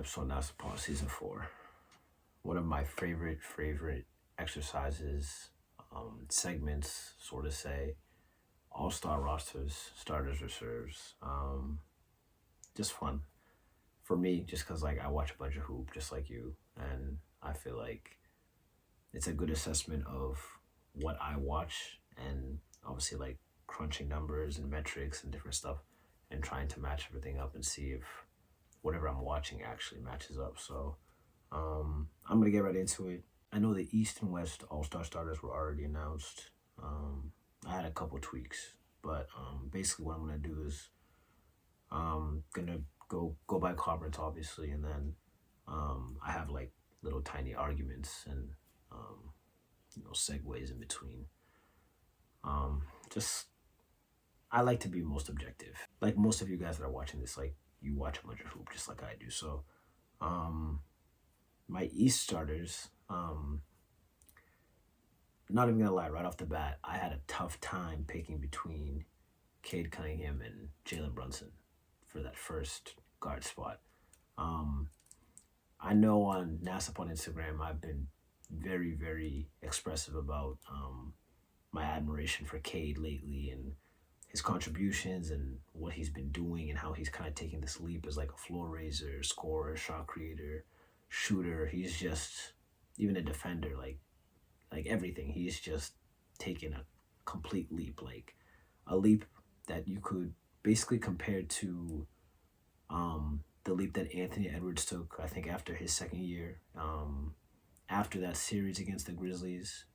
episode of Nass Season 4. One of my favorite exercises, segments, sort of say, all-star rosters, starters, reserves. Just fun for me, just because like I watch a bunch of hoop just like you, and I feel like it's a good assessment of what I watch, and obviously like crunching numbers and metrics and different stuff and trying to match everything up and see if whatever I'm watching actually matches up. So I'm gonna get right into it. I know the East and West All-Star starters were already announced. I had a couple tweaks, but basically what I'm gonna do is gonna go by conference obviously, and then I have like little tiny arguments and segues in between. Just I like to be most objective. Like most of you guys that are watching this, like you watch a bunch of hoop just like I do. So my East starters, not even gonna lie, right off the bat, I had a tough time picking between Cade Cunningham and Jalen Brunson for that first guard spot. I know on Nass on Instagram I've been very, very expressive about my admiration for Cade lately and his contributions and what he's been doing and how he's kind of taking this leap as like a floor raiser, scorer, shot creator, shooter. He's just even a defender, like everything. He's just taken a complete leap, like a leap that you could basically compare to the leap that Anthony Edwards took, I think, after his second year. After that series against the Grizzlies,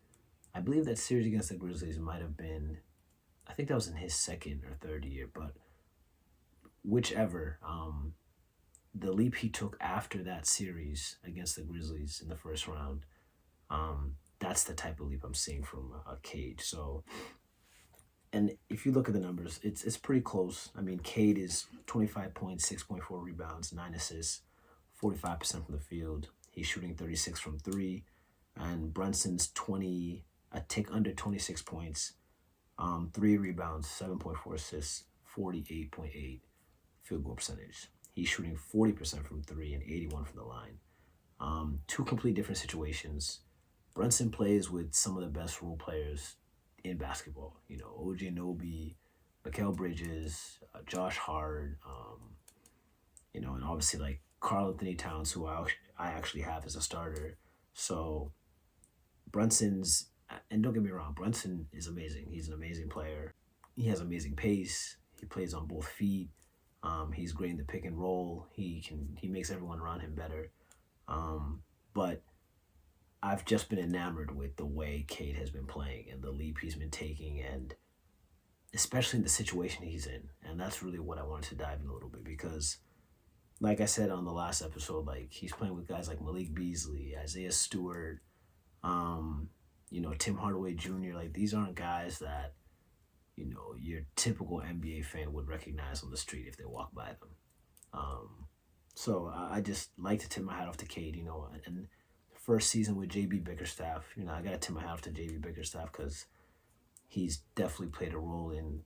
I believe that series against the Grizzlies might have been, I think that was in his second or third year, but whichever, the leap he took after that series against the Grizzlies in the first round, that's the type of leap I'm seeing from Cade. So, and if you look at the numbers, it's pretty close. I mean, Cade is 25 points, 6.4 rebounds, 9 assists, 45% from the field. He's shooting 36 from 3, and Brunson's a tick under 26 points, 3 rebounds, 7.4 assists, 48.8 field goal percentage. He's shooting 40% from 3 and 81 from the line. Two complete different situations. Brunson plays with some of the best role players in basketball. You know, OG Anunoby, Mikal Bridges, Josh Hart, and obviously like Karl Anthony Towns, who I actually have as a starter. So Brunson's, and don't get me wrong, Brunson is amazing. He's an amazing player. He has amazing pace. He plays on both feet. He's great in the pick and roll. He makes everyone around him better. But I've just been enamored with the way Cade has been playing and the leap he's been taking, and especially in the situation he's in. And that's really what I wanted to dive in a little bit, because like I said on the last episode, like he's playing with guys like Malik Beasley, Isaiah Stewart, Tim Hardaway Jr. Like these aren't guys that, your typical NBA fan would recognize on the street if they walk by them. So I just like to tip my hat off to Cade, and first season with JB Bickerstaff, I got to tip my hat off to JB Bickerstaff because he's definitely played a role in,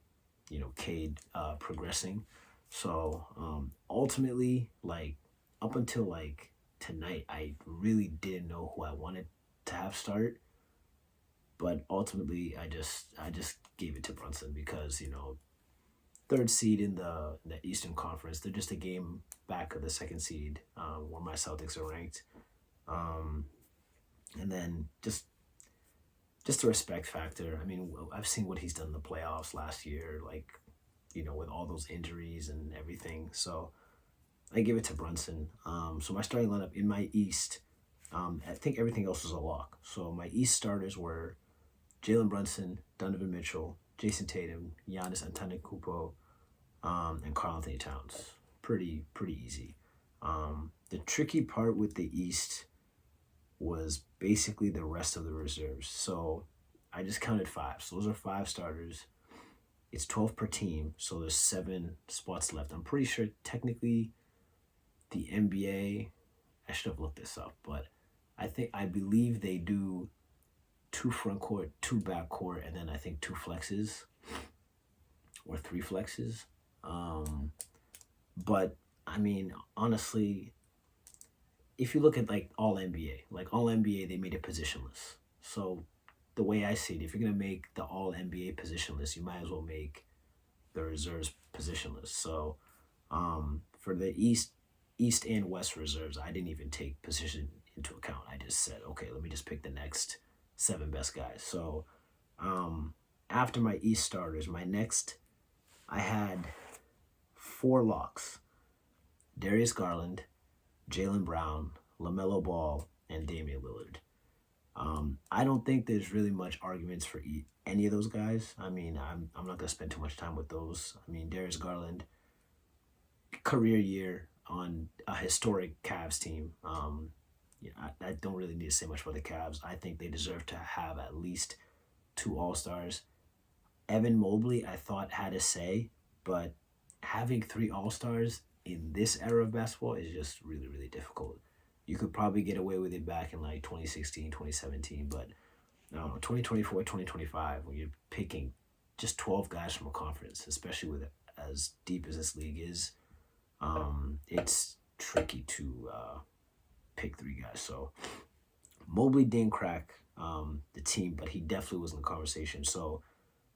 Cade progressing. So ultimately, like up until like tonight, I really didn't know who I wanted to have start. But ultimately, I just gave it to Brunson because, third seed in the Eastern Conference. They're just a game back of the second seed where my Celtics are ranked. And then just the respect factor. I mean, I've seen what he's done in the playoffs last year, like, with all those injuries and everything. So I give it to Brunson. So my starting lineup in my East, I think everything else was a lock. So my East starters were Jalen Brunson, Donovan Mitchell, Jason Tatum, Giannis Antetokounmpo, and Karl Anthony Towns. Pretty easy. The tricky part with the East was basically the rest of the reserves. So I just counted 5. So those are 5 starters. It's 12 per team, so there's 7 spots left. I'm pretty sure technically the NBA, I should have looked this up, but I believe they do 2 front court, 2 back court, and then I think 2 flexes or 3 flexes. But I mean, honestly, if you look at like all NBA, they made it positionless. So the way I see it, if you're gonna make the all NBA positionless, you might as well make the reserves positionless. So for the East and West reserves, I didn't even take position into account. I just said, okay, let me just pick the next seven best guys. So after my East starters, I had four locks: Darius Garland, Jaylen Brown, LaMelo Ball, and Damian Lillard. I don't think there's really much arguments for any of those guys. I mean, I'm not gonna spend too much time with those. I mean, Darius Garland, career year on a historic Cavs team. Yeah, I don't really need to say much about the Cavs. I think they deserve to have at least two All Stars. Evan Mobley, I thought had a say, but having three All Stars in this era of basketball is just really, really difficult. You could probably get away with it back in like 2016, 2017, but no, 2024, 2025, when you're picking just 12 guys from a conference, especially with as deep as this league is, it's tricky to pick three guys. So Mobley didn't crack the team, but he definitely was in the conversation. So,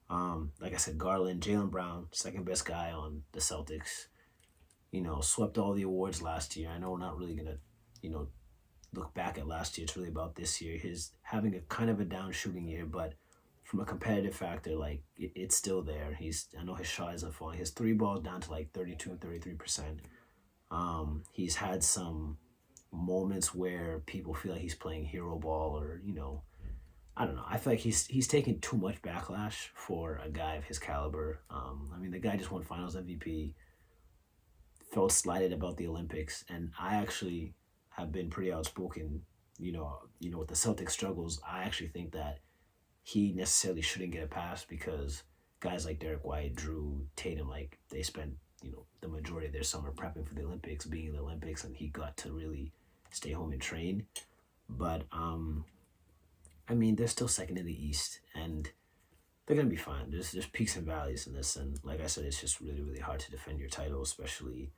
like I said, Garland, Jaylen Brown, second best guy on the Celtics, swept all the awards last year. I know we're not really going to, look back at last year. It's really about this year. His having a kind of a down shooting year, but from a competitive factor, like it's still there. I know his shot isn't falling. His three balls down to like 32 and 33%. He's had some moments where people feel like he's playing hero ball, or I don't know. I feel like he's taken too much backlash for a guy of his caliber. I mean, the guy just won Finals MVP, felt slighted about the Olympics, and I actually have been pretty outspoken. With the Celtics struggles, I actually think that he necessarily shouldn't get a pass because guys like Derek White, Drew, Tatum, like they spent the majority of their summer prepping for the Olympics, being in the Olympics, and he got to really stay home and train. But I mean, they're still second in the East, and they're gonna be fine. There's peaks and valleys in this, and like I said, it's just really, really hard to defend your title, especially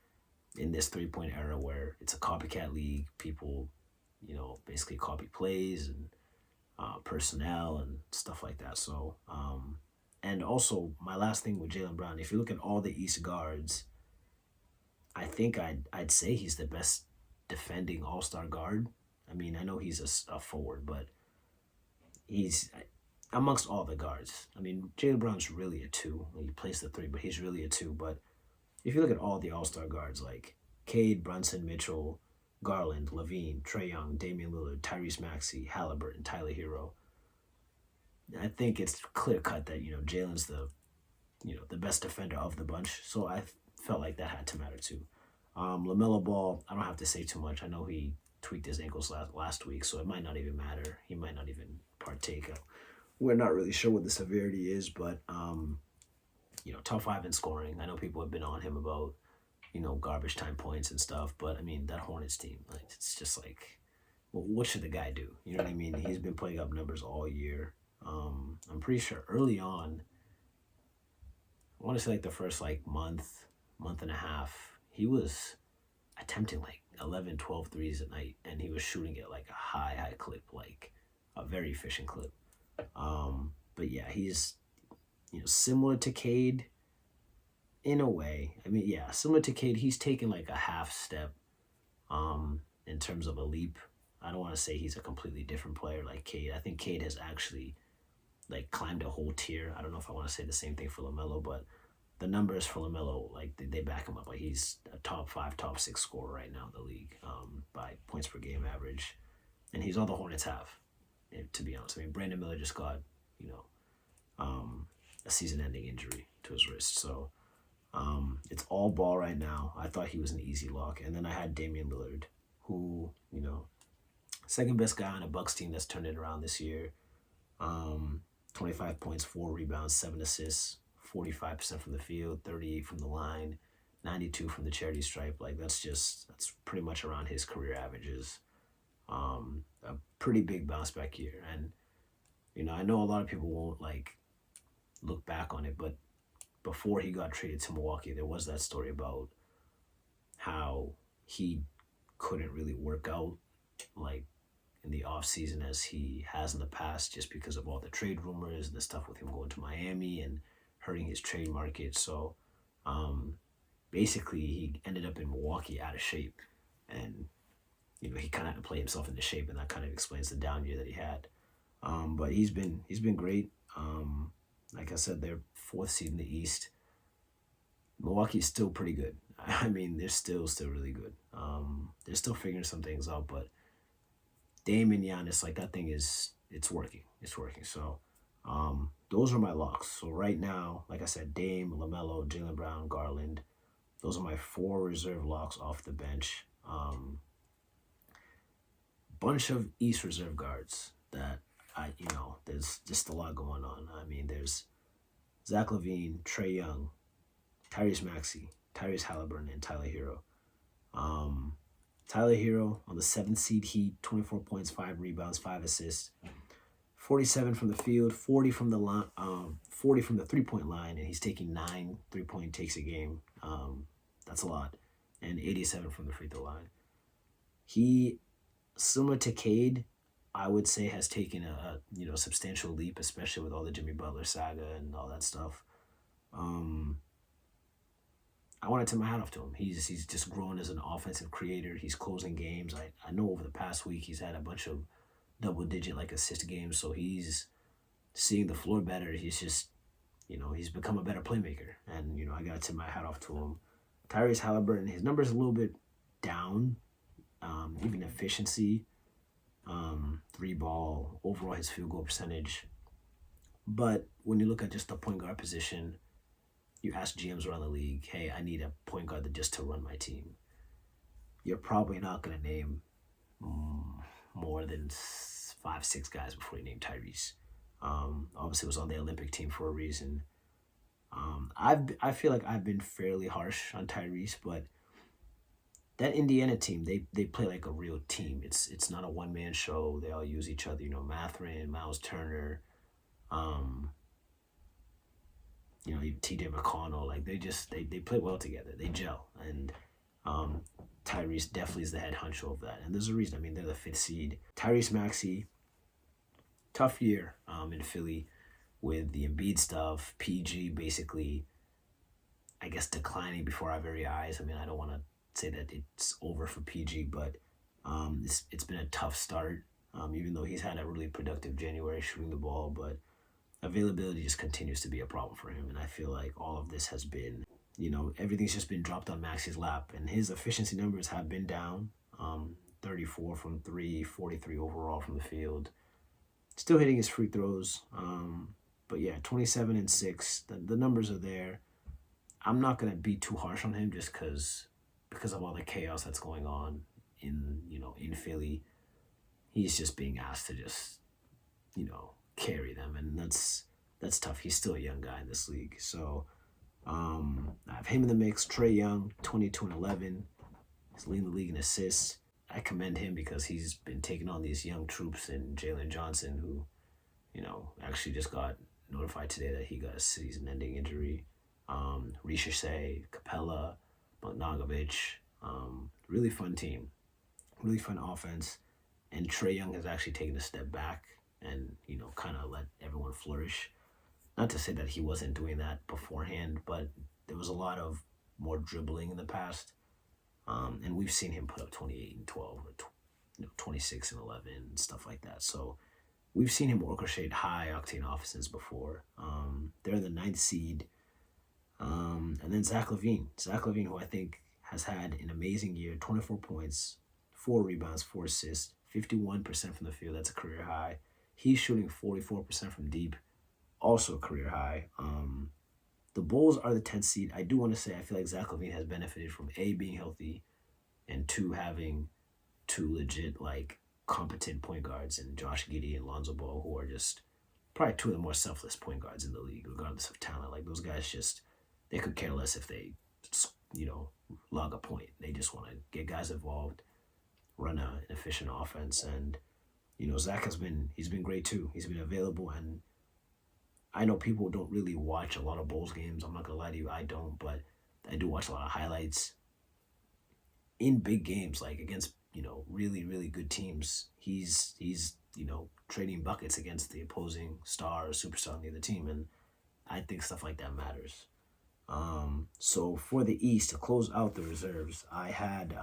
in this 3-point era where it's a copycat league. People, basically copy plays and personnel and stuff like that. So, and also my last thing with Jaylen Brown, if you look at all the East guards, I think I'd say he's the best defending All Star guard. I mean, I know he's a forward, but he's amongst all the guards. I mean, Jaylen Brown's really a two. He plays the three, but he's really a two. But if you look at all the All Star guards, like Cade, Brunson, Mitchell, Garland, Levine, Trae Young, Damian Lillard, Tyrese Maxey, Halliburton, Tyler Hero, I think it's clear cut that Jaylen's the best defender of the bunch. So I felt like that had to matter too. LaMelo Ball, I don't have to say too much. I know he tweaked his ankles last week, so it might not even matter. He might not even partake. We're not really sure what the severity is, but top 5 in scoring. I know people have been on him about garbage time points and stuff, but I mean that Hornets team, like it's just like, well, what should the guy do? You know what I mean? He's been putting up numbers all year. I'm pretty sure early on, I want to say like the first like month and a half, he was attempting like 11, 12 threes a night, and he was shooting at like a high clip, like a very efficient clip. But yeah, he's similar to Cade in a way. I mean, yeah, similar to Cade, he's taken like a half step in terms of a leap. I don't want to say he's a completely different player like Cade. I think Cade has actually like climbed a whole tier. I don't know if I want to say the same thing for LaMelo, but the numbers for LaMelo, like they back him up. Like he's a top 5, top 6 scorer right now in the league by points per game average, and he's all the Hornets have. To be honest, I mean Brandon Miller just got a season-ending injury to his wrist, so it's all Ball right now. I thought he was an easy lock, and then I had Damian Lillard, who second best guy on a Bucks team that's turned it around this year. 25 points, 4 rebounds, 7 assists, 45% from the field, 38 from the line, 92 from the charity stripe. Like that's pretty much around his career averages. A pretty big bounce back year, and I know a lot of people won't like look back on it, but before he got traded to Milwaukee, there was that story about how he couldn't really work out like in the off season as he has in the past, just because of all the trade rumors and the stuff with him going to Miami and hurting his trade market. So basically he ended up in Milwaukee out of shape, and he kind of had to play himself into shape, and that kind of explains the down year that he had. But he's been great. Like I said, they're 4th seed in the East. Milwaukee's still pretty good. I mean, they're still really good. They're still figuring some things out, but Dame and Giannis, like, that thing it's working. It's working. So those are my locks. So right now, like I said, Dame, LaMelo, Jaylen Brown, Garland. Those are my 4 reserve locks off the bench. Bunch of East reserve guards that there's just a lot going on. I mean, there's Zach LaVine, Trae Young, Tyrese Maxey, Tyrese Halliburton, and Tyler Hero. Tyler Hero on the 7th seed Heat, 24 points, 5 rebounds, 5 assists, 47 from the field, 40 from the line, 40 from the 3-point line, and he's taking 9 3-point takes a game. That's a lot, and 87 from the free throw line. He, similar to Cade, I would say has taken a substantial leap, especially with all the Jimmy Butler saga and all that stuff. I want to tip my hat off to him. He's just grown as an offensive creator. He's closing games. I know over the past week he's had a bunch of double-digit assist games, so he's seeing the floor better. He's just, he's become a better playmaker, and I got to tip my hat off to him. Tyrese Halliburton, his numbers a little bit down, even efficiency, 3-ball, overall his field goal percentage. But when you look at just the point guard position, you ask GMs around the league, hey, I need a point guard just to run my team. You're probably not going to name more than 5-6 guys before you name Tyrese. Obviously, was on the Olympic team for a reason. I feel like I've been fairly harsh on Tyrese, but that Indiana team, they play like a real team. It's not a one-man show. They all use each other. Mathurin, Miles Turner, TJ McConnell, they play well together. They gel, and Tyrese definitely is the head honcho of that. And there's a reason. I mean, they're the 5th seed. Tyrese Maxey, tough year in Philly with the Embiid stuff. PG basically, I guess, declining before our very eyes. I mean, I don't want to say that it's over for PG, but it's been a tough start. Even though he's had a really productive January shooting the ball, but availability just continues to be a problem for him. And I feel like all of this has been, everything's just been dropped on Maxey's lap. And his efficiency numbers have been down, 34 from 3, 43 overall from the field. Still hitting his free throws. But yeah, 27 and 6. The numbers are there. I'm not going to be too harsh on him just because of all the chaos that's going on in Philly. He's just being asked to just, carry them, and that's tough. He's still a young guy in this league. So I have him in the mix. Trae Young, 22 and 11. He's leading the league in assists. I commend him because he's been taking on these young troops, and Jalen Johnson, who, actually just got notified today that he got a season-ending injury. Ricochet, Capella, Bogdanovich. Really fun team. Really fun offense. And Trae Young has actually taken a step back and, kind of let everyone flourish. Not to say that he wasn't doing that beforehand, but there was a lot of more dribbling in the past. And we've seen him put up 28 and 12, or 26 and 11, and stuff like that. So we've seen him orchestrate high-octane offenses before. They're the 9th seed. And then Zach LaVine. Zach LaVine, who I think has had an amazing year, 24 points, 4 rebounds, 4 assists, 51% from the field. That's a career high. He's shooting 44% from deep, also a career high. The Bulls are the 10th seed. I do want to say I feel like Zach LaVine has benefited from A, being healthy, and 2, having 2 legit, competent point guards in Josh Giddey and Lonzo Ball, who are just probably 2 of the more selfless point guards in the league, regardless of talent. Those guys they could care less if they, log a point. They just want to get guys involved, run an efficient offense. And, Zach he's been great too. He's been available, and I know people don't really watch a lot of Bulls games. I'm not going to lie to you, I don't, but I do watch a lot of highlights. in big games, like against, really, really good teams, he's trading buckets against the opposing star or superstar on the other team. And I think stuff like that matters. So for the East, to close out the reserves, I had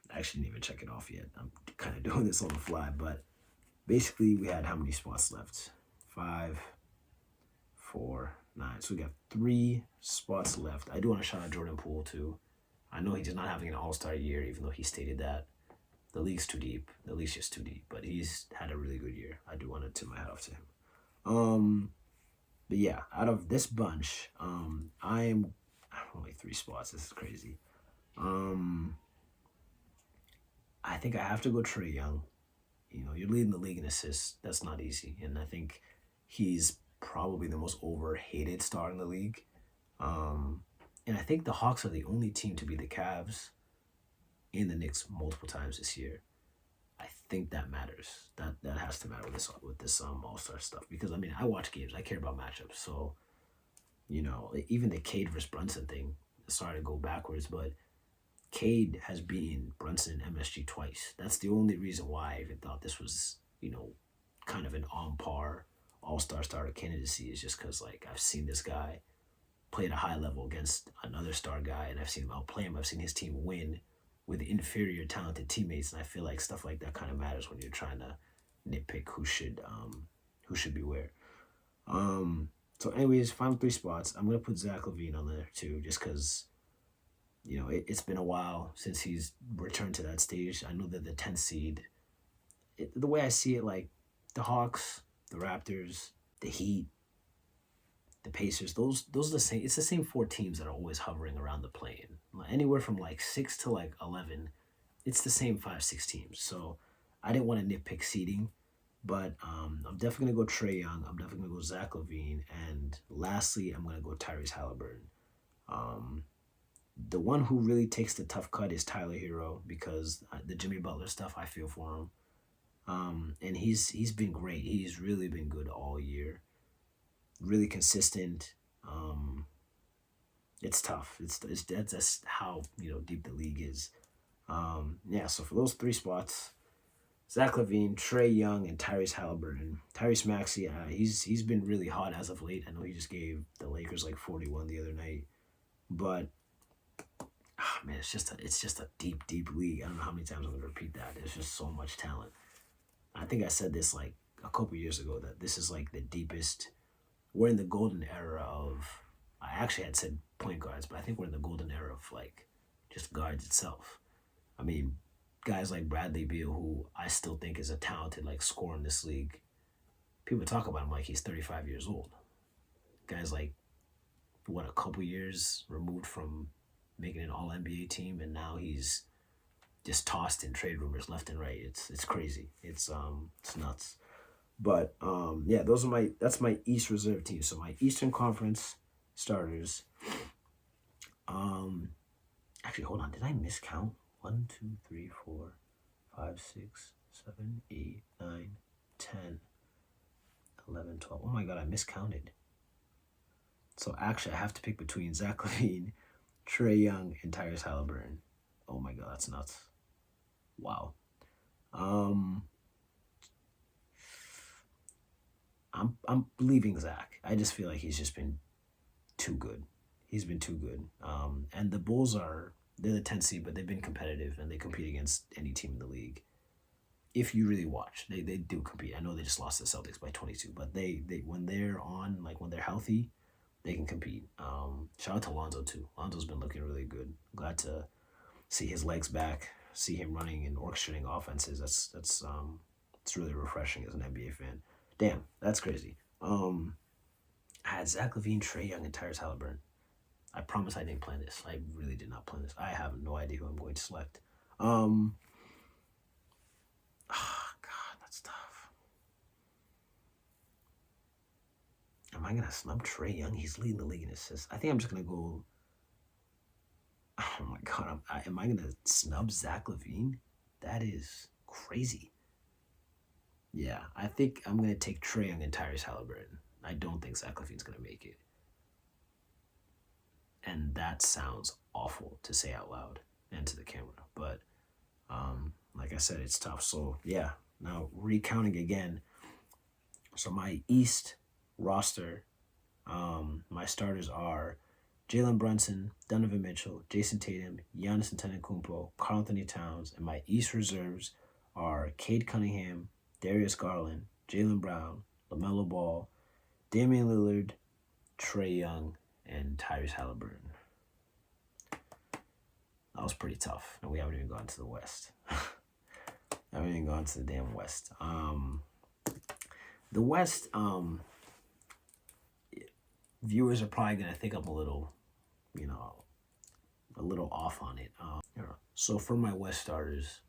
I actually didn't even check it off yet. I'm kind of doing this on the fly, but basically we had how many spots left? 5, 4, 9. So we got 3 spots left. I do want to shout out Jordan Poole too. I know he's not having an all-star year, even though he stated that. The league's too deep. The league's just too deep. But he's had a really good year. I do want to tip my hat off to him. But yeah, out of this bunch, I'm only 3 spots. This is crazy. I think I have to go Trae Young. You're leading the league in assists. That's not easy. And I think he's probably the most overhated star in the league. And I think the Hawks are the only team to beat the Cavs and the Knicks multiple times this year. I think that matters. That has to matter with this All-Star stuff, because I watch games. I care about matchups. So, even the Cade versus Brunson thing. Sorry to go backwards, but Cade has beaten Brunson and MSG twice. That's the only reason why I even thought this was, kind of an on par All-Star starter candidacy, is just because I've seen this guy play at a high level against another star guy, and I've seen him outplay him. I've seen his team win with inferior talented teammates, and I feel like stuff like that kind of matters when you're trying to nitpick who should be where. So anyways, final 3 spots. I'm gonna put Zach LaVine on there too, just because it's been a while since he's returned to that stage. I know that the 10th seed, the way I see it, the Hawks, the Raptors, the Heat, the Pacers, those are the same. It's the same 4 teams that are always hovering around the play-in. Anywhere from 6 to 11, it's the same 5-6 teams. So I didn't want to nitpick seeding, but I'm definitely gonna go Trae Young. I'm definitely gonna go Zach LaVine, and lastly, I'm gonna go Tyrese Halliburton. The one who really takes the tough cut is Tyler Hero, because the Jimmy Butler stuff, I feel for him. And he's been great. He's really been good all year. Really consistent. It's tough. That's how deep the league is. So for those 3 spots, Zach LaVine, Trae Young, and Tyrese Halliburton. Tyrese Maxey, he's been really hot as of late. I know he just gave the Lakers 41 the other night, but man, it's just a deep league. I don't know how many times I'm gonna repeat that. There's just so much talent. I think I said this a couple years ago, that this is the deepest. We're in the golden era of. I actually had said point guards, but I think we're in the golden era of just guards itself. Guys like Bradley Beal, who I still think is a talented scorer in this league. People talk about him like he's 35 years old. Guys a couple years removed from making an All-NBA team, and now he's just tossed in trade rumors left and right. It's crazy. It's nuts. But that's my East reserve team. So my Eastern Conference starters. Actually, hold on. Did I miscount? 1, 2, 3, 4, 5, 6, 7, 8, 9, 10, 11, 12. Oh my God, I miscounted. So actually, I have to pick between Zach LaVine, Trae Young, and Tyrese Halliburton. Oh my God, that's nuts. Wow. I'm leaving Zach. I just feel like he's just been too good. He's been too good. And the Bulls they're the 10th seed, but they've been competitive, and they compete against any team in the league. If you really watch, they do compete. I know they just lost to the Celtics by 22, but they when they're on, when they're healthy, they can compete. Shout out to Lonzo too. Lonzo's been looking really good. Glad to see his legs back, see him running and orchestrating offenses. That's it's really refreshing as an NBA fan. Damn, that's crazy. I had Zach LaVine, Trae Young, and Tyrese Halliburton. I promise I didn't plan this. I really did not plan this. I have no idea who I'm going to select. God, that's tough. Am I gonna snub Trae Young? He's leading the league in assists. I think I'm just gonna go. Oh my God, am I gonna snub Zach LaVine? That is crazy. Yeah, I think I'm gonna take Trae Young and Tyrese Halliburton. I don't think Zach LaVine's gonna make it. And that sounds awful to say out loud and to the camera. But like I said, it's tough. So yeah, now recounting again. So my East roster, my starters are Jalen Brunson, Donovan Mitchell, Jason Tatum, Giannis Antetokounmpo, Karl Anthony Towns, and my East reserves are Cade Cunningham, Darius Garland, Jaylen Brown, LaMelo Ball, Damian Lillard, Trae Young, and Tyrese Halliburton. That was pretty tough, and we haven't even gone to the West. I haven't even gone to the damn West. The West, viewers are probably gonna think I'm a little, a little off on it. So for my West starters,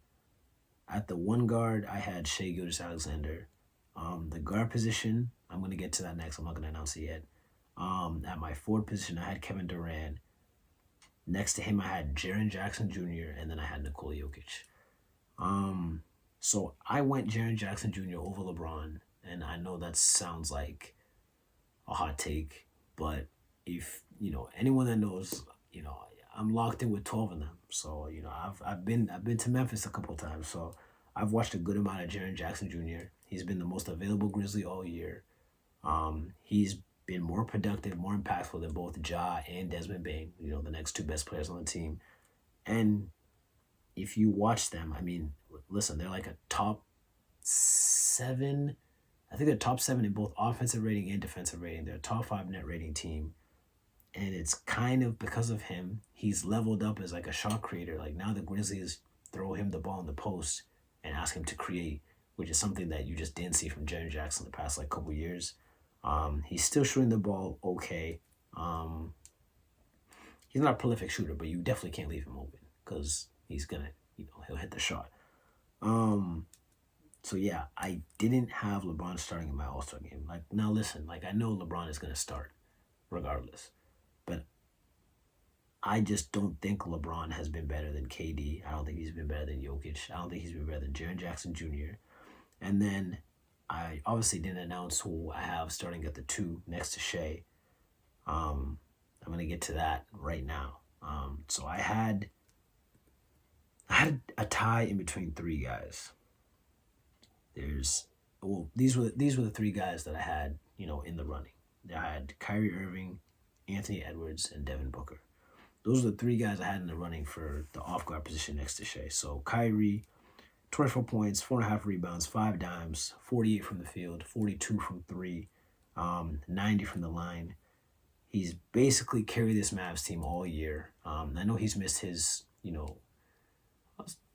at the one guard, I had Shai Gilgeous-Alexander. The guard position, I'm gonna get to that next. I'm not gonna announce it yet. At my forward position, I had Kevin Durant. Next to him, I had Jaren Jackson Jr., and then I had Nikola Jokic. So I went Jaren Jackson Jr. over LeBron, and I know that sounds like a hot take, but if, anyone that knows, I'm locked in with 12 of them. So, I've been to Memphis a couple of times, so I've watched a good amount of Jaren Jackson Jr. He's been the most available Grizzly all year. He's been more productive, more impactful than both Ja and Desmond Bane, the next two best players on the team. And if you watch them, listen, they're like a top 7. I think they're top 7 in both offensive rating and defensive rating. They're a top 5 net rating team. And it's kind of because of him, he's leveled up as like a shot creator. Like now the Grizzlies throw him the ball in the post and ask him to create, which is something that you just didn't see from Jaren Jackson the past like couple years. He's still shooting the ball okay. He's not a prolific shooter, but you definitely can't leave him open because he's gonna, he'll hit the shot. So yeah, I didn't have LeBron starting in my All-Star game. Like now listen, like I know LeBron is gonna start regardless, but I just don't think LeBron has been better than KD. I don't think he's been better than Jokic. I don't think he's been better than Jaren Jackson Jr. And then I obviously didn't announce who I have starting at the 2 next to Shai. I'm going to get to that right now. So I had a tie in between 3 guys. These were the 3 guys that I had, in the running. I had Kyrie Irving, Anthony Edwards, and Devin Booker. Those are the 3 guys I had in the running for the off-guard position next to Shai. So Kyrie, 24 points, 4.5 rebounds, 5 dimes, 48 from the field, 42 from 3, 90 from the line. He's basically carried this Mavs team all year. I know he's missed his,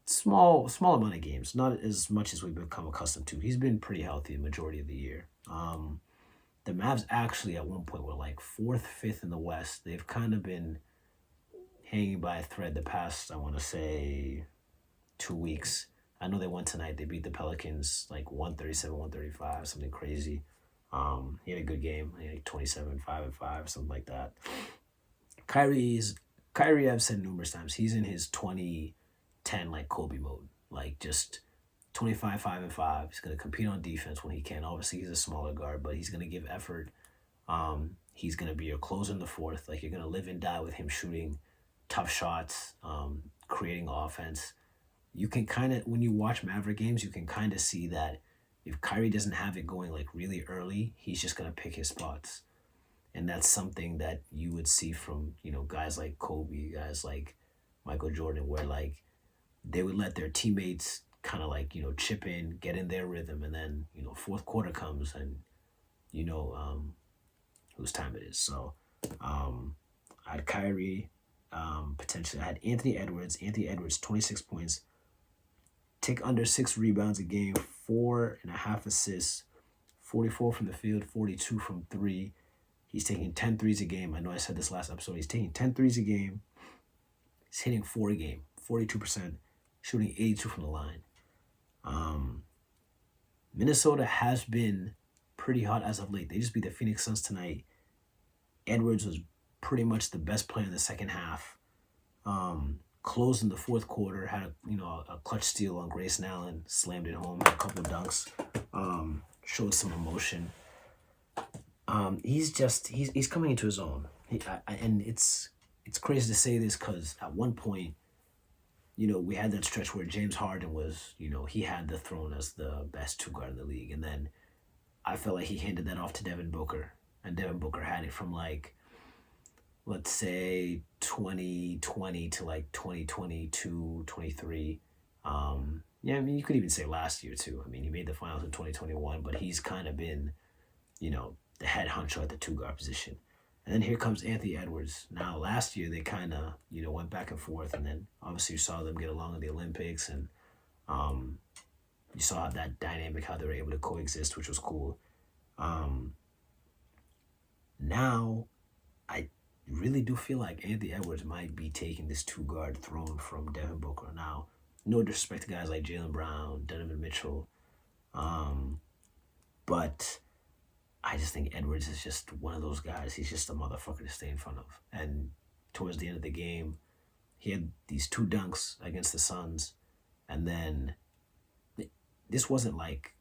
small amount of games, not as much as we've become accustomed to. He's been pretty healthy the majority of the year. The Mavs actually at one point were like 4th, 5th in the West. They've kind of been hanging by a thread the past, I want to say, 2 weeks. I know they won tonight. They beat the Pelicans like 137, 135, something crazy. He had a good game. He had like 27, 5 and 5, something like that. Kyrie, I've said numerous times, he's in his 2010 like Kobe mode. Like just 25, 5 and 5. He's gonna compete on defense when he can. Obviously he's a smaller guard, but he's gonna give effort. He's gonna be your closer in the 4th. Like you're gonna live and die with him shooting tough shots, creating offense. You can kind of, when you watch Maverick games, you can kind of see that if Kyrie doesn't have it going like really early, he's just going to pick his spots. And that's something that you would see from, guys like Kobe, guys like Michael Jordan, where like they would let their teammates kind of like, chip in, get in their rhythm. And then, 4th quarter comes and whose time it is. So I had Kyrie, potentially. I had Anthony Edwards, 26 points, take under 6 rebounds a game, 4.5 assists, 44 from the field, 42 from 3. He's taking 10 threes a game. I know I said this last episode. He's taking 10 threes a game. He's hitting 4 a game, 42%, shooting 82 from the line. Minnesota has been pretty hot as of late. They just beat the Phoenix Suns tonight. Edwards was pretty much the best player in the second half. Closed in the 4th quarter, had a clutch steal on Grayson Allen, slammed it home, had a couple of dunks, showed some emotion. He's coming into his own, and it's it's crazy to say this because at one point, we had that stretch where James Harden was, he had the throne as the best two guard in the league. And then I felt like he handed that off to Devin Booker. And Devin Booker had it from like, let's say 2020 to like 2022, 23. Yeah, I mean, you could even say last year too. I mean, he made the finals in 2021, but he's kind of been, the head honcho at the two guard position. And then here comes Anthony Edwards. Now, last year they kind of, went back and forth, and then obviously you saw them get along in the Olympics, and um, you saw that dynamic, how they were able to coexist, which was cool. Now, I really do feel like Anthony Edwards might be taking this two guard throne from Devin Booker. Now, no disrespect to guys like Jaylen Brown, Donovan Mitchell, but I just think Edwards is just one of those guys. He's just a motherfucker to stay in front of. And towards the end of the game, he had these two dunks against the Suns, and then this wasn't like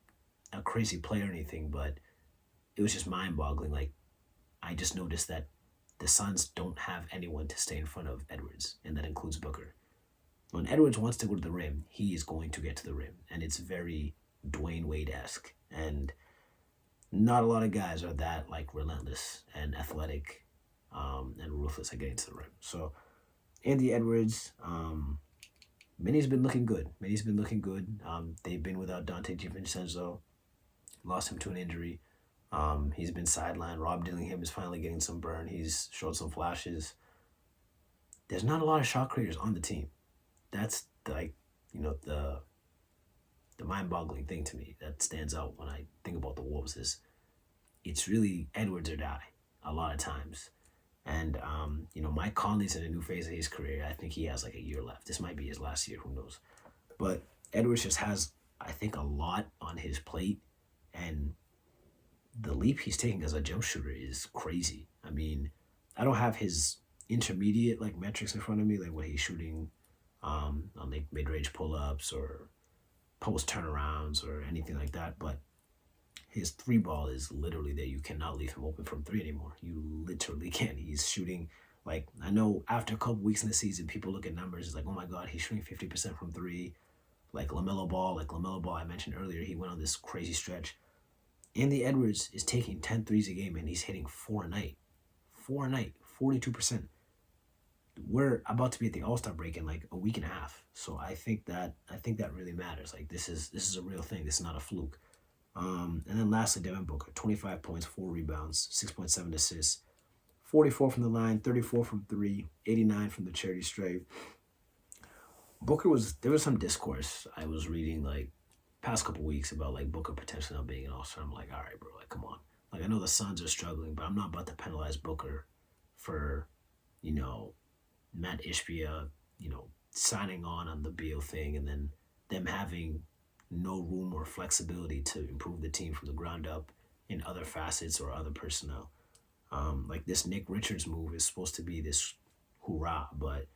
a crazy play or anything, but it was just mind-boggling. Like, I just noticed that the Suns don't have anyone to stay in front of Edwards, and that includes Booker. When Edwards wants to go to the rim, he is going to get to the rim, and it's very Dwayne Wade-esque. And not a lot of guys are that like relentless and athletic and ruthless at getting to the rim. So Anthony Edwards, Minnie's been looking good. They've been without Dante DiVincenzo, lost him to an injury. He's been sidelined. Rob Dillingham is finally getting some burn. He's showed some flashes. There's not a lot of shot creators on the team. That's like, the mind-boggling thing to me that stands out when I think about the Wolves is it's really Edwards or die a lot of times. And, Mike Conley's in a new phase of his career. I think he has like a year left. This might be his last year. Who knows? But Edwards just has, I think, a lot on his plate. And the leap he's taking as a jump shooter is crazy. I mean, I don't have his intermediate like metrics in front of me, like what he's shooting on like mid-range pull-ups or post turnarounds or anything like that, but his three ball is literally there. You cannot leave him open from three anymore. You literally can't. He's shooting, like, I know after a couple weeks in the season, people look at numbers, it's like, oh my God, he's shooting 50% from three. Like LaMelo Ball, I mentioned earlier, he went on this crazy stretch. Anthony Edwards is taking 10 threes a game and he's hitting 4 a night. 42%. We're about to be at the All-Star break in like a week and a half. So I think that really matters. Like this is a real thing. This is not a fluke. And then lastly, Devin Booker, 25 points, 4 rebounds, 6.7 assists, 44 from the line, 34 from three, 89 from the charity stripe. There was some discourse I was reading like past couple weeks about like Booker potentially not being an All-Star. I'm like, all right, bro, like come on. Like I know the Suns are struggling, but I'm not about to penalize Booker for, Matt Ishbia, signing on the Beal thing and then them having no room or flexibility to improve the team from the ground up in other facets or other personnel. Like this Nick Richards move is supposed to be this hoorah, but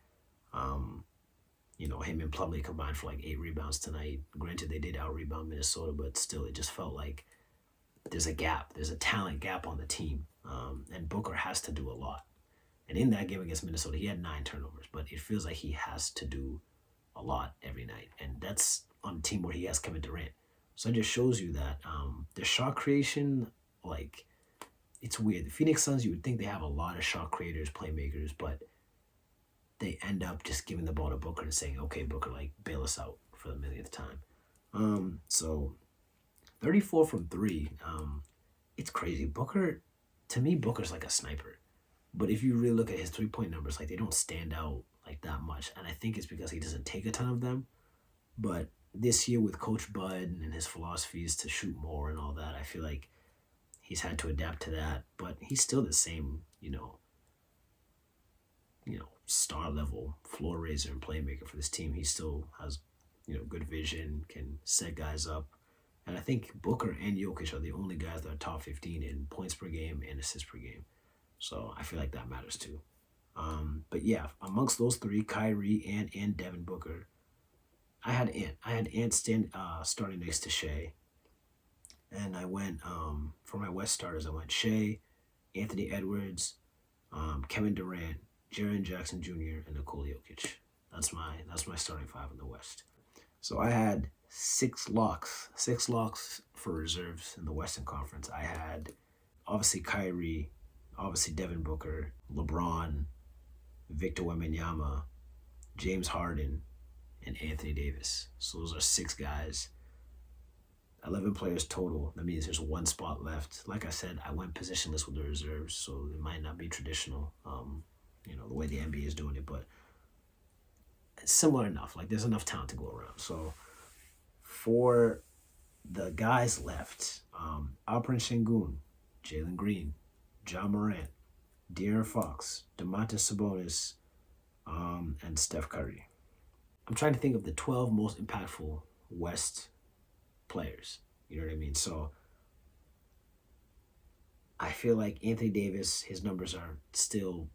him and Plumlee combined for like 8 rebounds tonight. Granted, they did out-rebound Minnesota, but still, it just felt like there's a gap. There's a talent gap on the team, and Booker has to do a lot. And in that game against Minnesota, he had 9 turnovers, but it feels like he has to do a lot every night. And that's on a team where he has Kevin Durant. So it just shows you that the shot creation, like, it's weird. The Phoenix Suns, you would think they have a lot of shot creators, playmakers, but they end up just giving the ball to Booker and saying, okay, Booker, like, bail us out for the millionth time. So 34 from 3, it's crazy. To me, Booker's like a sniper. But if you really look at his 3-point numbers, like they don't stand out like that much. And I think it's because he doesn't take a ton of them. But this year with Coach Bud and his philosophies to shoot more and all that, I feel like he's had to adapt to that. But he's still the same, star level floor raiser and playmaker for this team. He still has, good vision, can set guys up. And I think Booker and Jokic are the only guys that are top 15 in points per game and assists per game. So I feel like that matters too. But yeah, amongst those 3, Kyrie, Ant, and Devin Booker, I had Ant starting next to Shea. And I went, for my West starters, I went Shea, Anthony Edwards, Kevin Durant, Jaren Jackson Jr., and Nikola Jokic. That's my starting five in the West. So I had six locks for reserves in the Western Conference. I had obviously Kyrie, obviously Devin Booker, LeBron, Victor Wembanyama, James Harden, and Anthony Davis. So those are six guys. 11 players total. That means there's one spot left. Like I said, I went positionless with the reserves, so it might not be traditional, the way the NBA is doing it, but it's similar enough. Like, there's enough talent to go around. So for the guys left, Alperen Sengun, Jalen Green, Ja Morant, De'Aaron Fox, Domantas Sabonis, and Steph Curry. I'm trying to think of the 12 most impactful West players. You know what I mean? So I feel like Anthony Davis, his numbers are still,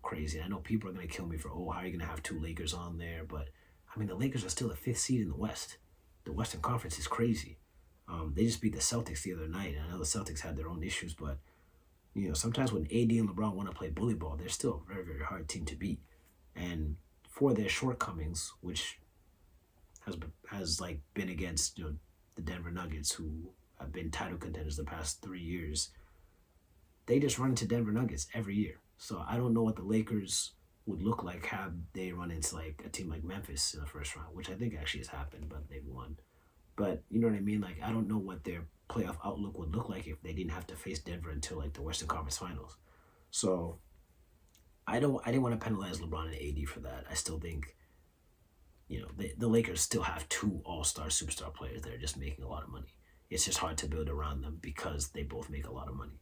crazy. I know people are going to kill me for, how are you going to have two Lakers on there? But, I mean, the Lakers are still the 5th seed in the West. The Western Conference is crazy. They just beat the Celtics the other night. I know the Celtics had their own issues, but, sometimes when AD and LeBron want to play bully ball, they're still a very, very hard team to beat. And for their shortcomings, which has been against, the Denver Nuggets, who have been title contenders the past 3 years, they just run into Denver Nuggets every year. So I don't know what the Lakers would look like had they run into a team like Memphis in the first round, which I think actually has happened, but they've won. But you know what I mean? I don't know what their playoff outlook would look like if they didn't have to face Denver until the Western Conference Finals. So I didn't want to penalize LeBron and AD for that. I still think, the Lakers still have two all-star superstar players that are just making a lot of money. It's just hard to build around them because they both make a lot of money.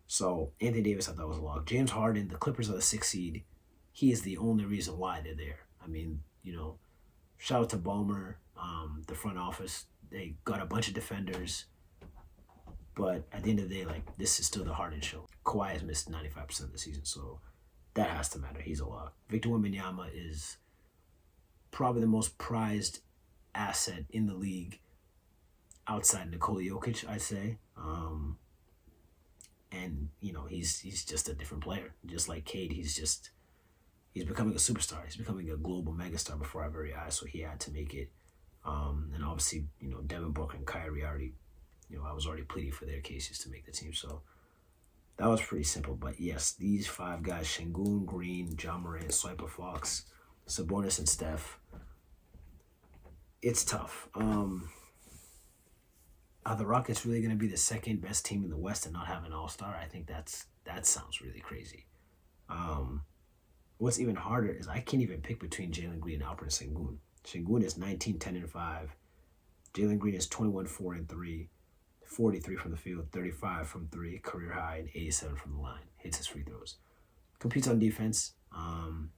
So Anthony Davis, I thought was a lock. James Harden, the Clippers are the 6th seed. He is the only reason why they're there. I mean, shout out to Ballmer, the front office. They got a bunch of defenders. But at the end of the day, this is still the Harden show. Kawhi has missed 95% of the season, so that has to matter. He's a lock. Victor Wembanyama is probably the most prized asset in the league outside Nikola Jokic, I'd say. And, he's just a different player. Just like Cade, he's becoming a superstar. He's becoming a global megastar before our very eyes, so he had to make it. And obviously, Devin Booker and Kyrie already, I was already pleading for their cases to make the team. So that was pretty simple. But yes, these 5 guys, Sengun, Green, Ja Morant, Swiper Fox, Sabonis, and Steph, it's tough. Are the Rockets really going to be the second best team in the West and not have an all-star? I think that sounds really crazy. What's even harder is I can't even pick between Jalen Green and Alperen Sengun. Sengun is 19, 10, and 5. Jalen Green is 21, 4, and 3. 43 from the field, 35 from 3, career high, and 87 from the line. Hits his free throws. Competes on defense.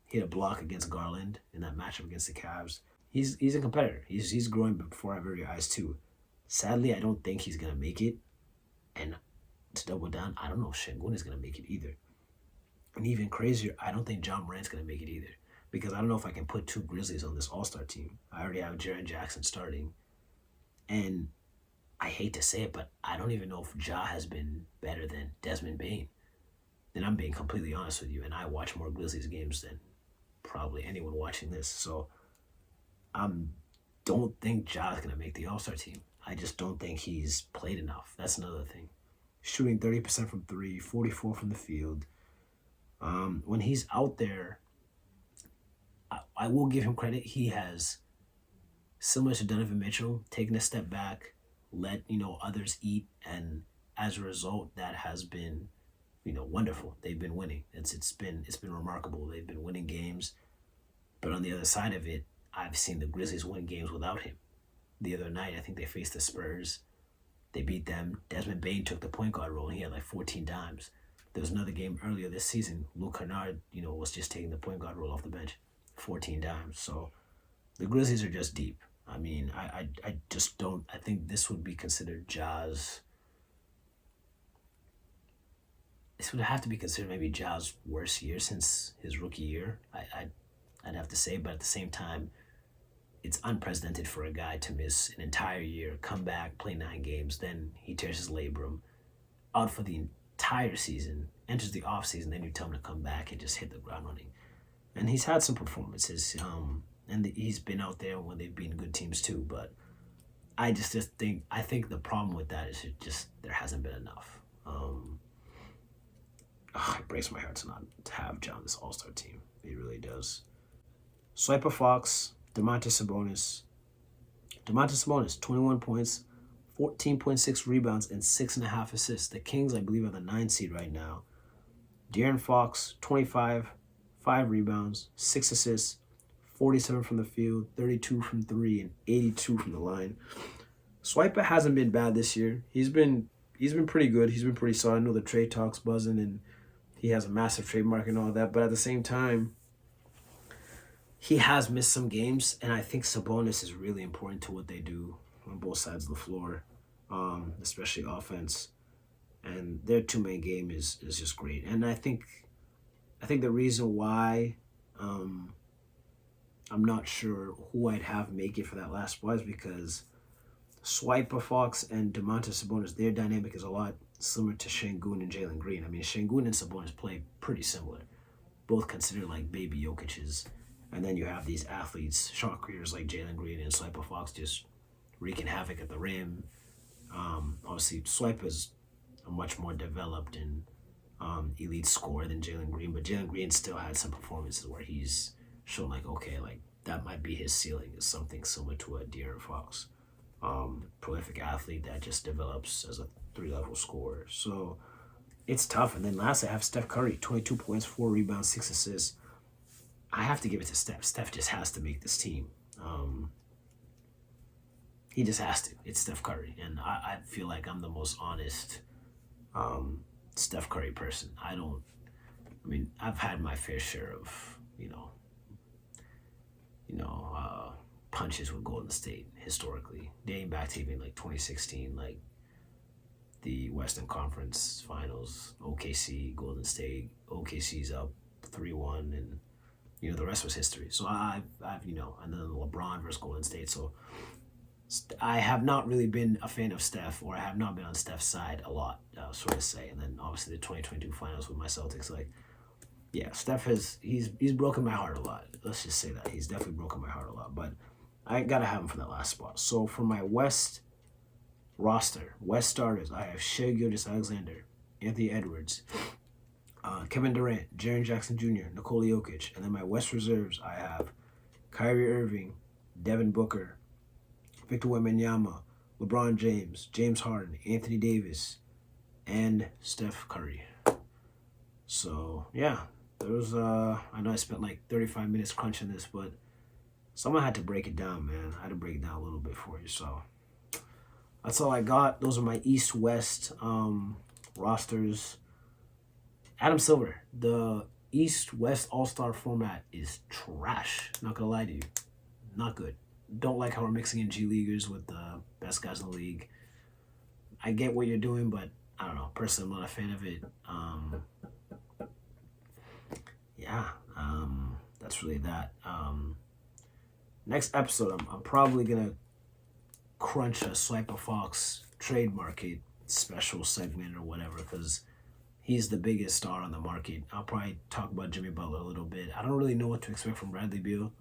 He had a block against Garland in that matchup against the Cavs. He's a competitor. He's growing before our very eyes too. Sadly, I don't think he's gonna make it. And to double down, I don't know if Sengun is gonna make it either. And even crazier, I don't think John Morant's gonna make it either. Because I don't know if I can put 2 Grizzlies on this All-Star team. I already have Jaren Jackson starting. And I hate to say it, but I don't even know if Ja has been better than Desmond Bane. And I'm being completely honest with you, and I watch more Grizzlies games than probably anyone watching this. So I don't think Ja's going to make the All-Star team. I just don't think he's played enough. That's another thing. Shooting 30% from 3, 44 from the field. When he's out there, I will give him credit. He has, similar to Donovan Mitchell, taken a step back, let others eat, and as a result, that has been wonderful. They've been winning. It's been remarkable. They've been winning games, but on the other side of it, I've seen the Grizzlies win games without him. The other night, I think they faced the Spurs. They beat them. Desmond Bane took the point guard role, and he had 14 dimes. There was another game earlier this season. Luke Kennard, was just taking the point guard role off the bench, 14 dimes. So the Grizzlies are just deep. I mean, I just don't. I think this would be considered Ja's. This would have to be considered maybe Ja's worst year since his rookie year. I'd have to say, but at the same time, it's unprecedented for a guy to miss an entire year, come back, play 9 games, then he tears his labrum, out for the entire season, enters the offseason, then you tell him to come back and just hit the ground running. and he's had some performances. And he's been out there when they've been good teams too. But I think the problem with that is there hasn't been enough. It breaks my heart to have John this All-Star team. It really does. Swiper Fox, Domantas Sabonis, 21 points, 14.6 rebounds, and 6.5 assists. The Kings, I believe, are the 9 seed right now. De'Aaron Fox, 25, 5 rebounds, 6 assists, 47 from the field, 32 from 3, and 82 from the line. Swiper hasn't been bad this year. He's been pretty good. He's been pretty solid. I know the trade talk's buzzing, and he has a massive trademark and all that. But at the same time, he has missed some games, and I think Sabonis is really important to what they do on both sides of the floor, especially offense. And their two-man game is just great. And I think the reason why I'm not sure who I'd have make it for that last spot is because Swiper Fox and Domantas Sabonis, their dynamic is a lot similar to Şengün and Jalen Green. I mean, Şengün and Sabonis play pretty similar, both considered like baby Jokic's. And then you have these athletes, shot creators like Jalen Green and Swiper Fox just wreaking havoc at the rim. Obviously, Swiper is a much more developed and elite scorer than Jalen Green, but Jalen Green still had some performances where he's shown like, okay, like that might be his ceiling, is something similar to a De'Aaron Fox. Prolific athlete that just develops as a 3-level scorer. So it's tough. And then last I have Steph Curry, 22 points, 4 rebounds, 6 assists. I have to give it to Steph. Steph just has to make this team. He just has to. It's Steph Curry. And I feel like I'm the most honest Steph Curry person. I've had my fair share of, punches with Golden State historically, dating back to even like 2016, like the Western Conference Finals, OKC, Golden State. OKC's up 3-1, and the rest was history. So I've and then LeBron versus Golden State. So I have not really been a fan of Steph, or I have not been on Steph's side a lot, so to say. And then obviously the 2022 Finals with my Celtics, Steph he's broken my heart a lot. Let's just say that he's definitely broken my heart a lot. But I gotta have him for that last spot. So for my West roster, West starters, I have Shai Gilgeous-Alexander, Anthony Edwards, Kevin Durant, Jaren Jackson Jr., Nikola Jokic. And then my West reserves, I have Kyrie Irving, Devin Booker, Victor Wembanyama, LeBron James, James Harden, Anthony Davis, and Steph Curry. So, yeah, there was, I know I spent like 35 minutes crunching this, but someone had to break it down, man. I had to break it down a little bit for you, so that's all I got. Those are my East-West rosters. Adam Silver, the East-West All-Star format is trash. Not gonna lie to you. Not good. Don't like how we're mixing in G-Leaguers with the best guys in the league. I get what you're doing, but I don't know. Personally, I'm not a fan of it. That's really that. Next episode, I'm probably going to crunch a Swiper Fox trade market special segment or whatever, because he's the biggest star on the market. I'll probably talk about Jimmy Butler a little bit. I don't really know what to expect from Bradley Beal.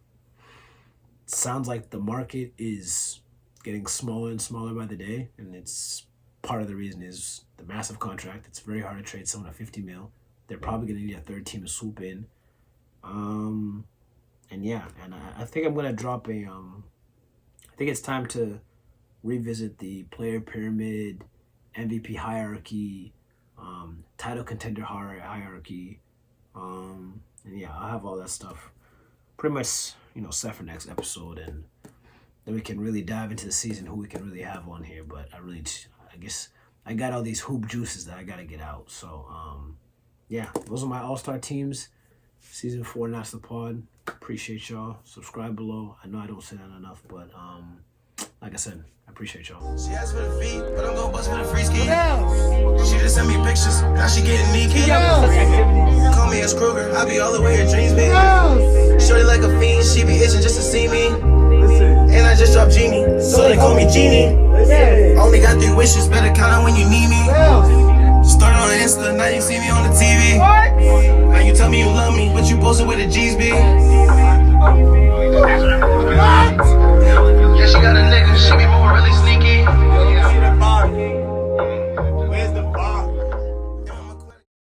It sounds like the market is getting smaller and smaller by the day, and it's part of the reason is the massive contract. It's very hard to trade someone at $50 million. They're probably going to need a third team to swoop in. I think I'm going to drop I think it's time to revisit the player pyramid, MVP hierarchy, title contender hierarchy. I'll have all that stuff pretty much, set for next episode, and then we can really dive into the season, who we can really have on here. But I guess I got all these hoop juices that I got to get out. So, those are my all-star teams. Season 4, Nass the Pod. Appreciate y'all. Subscribe below. I know I don't say that enough, but like I said, I appreciate y'all. She asked for the feet, but I'm gonna bust for the free ski. She just sent me pictures. Now she getting me key. Call me as Kruger. I be all the way her dreams be. Shorty like a fiend. She be itching just to see me. And I just dropped Genie, so they call me Genie. Only got 3 wishes. Better count on when you need me. Started on Insta, now you see me on the TV. Now you tell me you love me, but you both posted with the G's be.